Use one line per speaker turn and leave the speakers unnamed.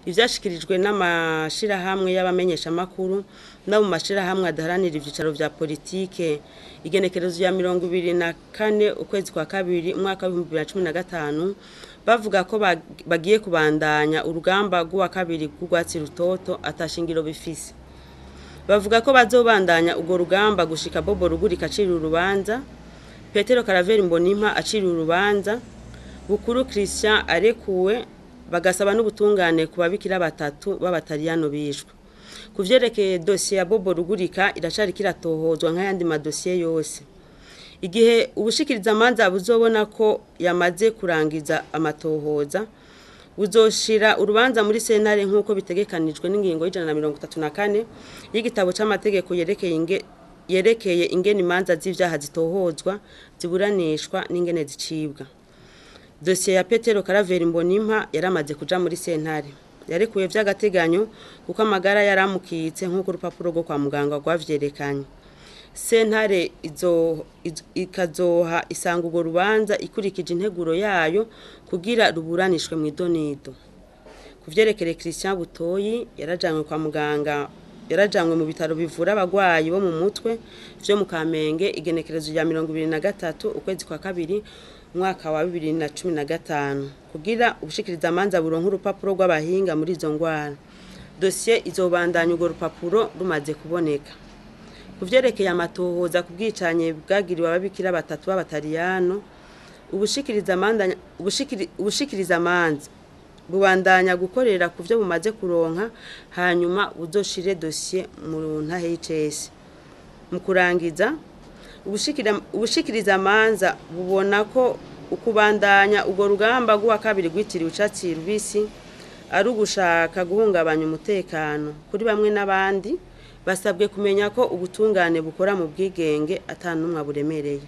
Ivyashikirijwe n'amashirahamwe y'abamenyesha makuru no mu mashirahamwe adaharanira ivyicaro vya politike igenekerezo ya 24 ukwezi kwa kabiri umwaka wa 2015 bavuga ko bagiye kubandanya urugamba rw'uwa kabiri rw'urwatsi rutoto atashingiro bifise. Bavuga ko bazobandanya ugo rugamba gushika Bobo Rugurika acira urubanza, Petero Karaveri Mbonimpa acira urubanza, Bukuru Christian arekuwe, bagasaba n'ubutungane ku babikira batatu b'abataliyano bishwe. Kuvyerekeye dossier ya Bobo Rugurika iracari kiratohozwa nk'ayandi madosiye yose. Igihe ubushikiriza amanza buzobona ko yamaze kurangiza amatohoza, buzoshira urubanza muri sentare nk'uko bitegekanijwe n'ingingo y'134 y'igitabo c'amategeko yerekeye ingene imanza z'ivyaha zitohozwa, ziburanishwa n'ingene zicibwa. Dossier ya Petero Karaveri Mbonimpa yaramaze kuja muri sentare. Yarekuwe vy'agateganyo kuko amagara yaramukitse nk'uko urupapuro rwo kwa muganga rwavyerekanye. Sentare ikazoha isanga urwo rubanza ikurikije integuro yayo kugira ruburanishwe mu idonido. Kuvyerekere Christian Butoyi yarajanywe kwa muganga, yarajanywe mu bitaro bivura abagwayi bo mu mutwe vyo mu Kamenge igenekerezo ya 23 ukwezi kwa kabiri umwaka wa 2015 kugira ubushikiriza amanza buronka urupapuro rw'abahinga muri izo ngwara. Dossier izobandanya urwo rupapuro rumaze kuboneka. Kuvyerekeye amatohoza kubwicanye bwagiriwe ababikira batatu b'abataliyano, ubushikiriza amanza bubandanya gukorera kuvyo bumaze kuronka hanyuma buzoshire dossier mu ntahe y'icese. Mu kurangiza ubushikiriza amanza bubona ko ukubandanya urwo rugamba rw'uwa kabiri rwitiriwe icatsi rubisi ari ugushaka guhungabanya umutekano kuri bamwe n'abandi. Basabwe kumenya ko ubutungane bukora mu bwigenge atanumwe buremereye.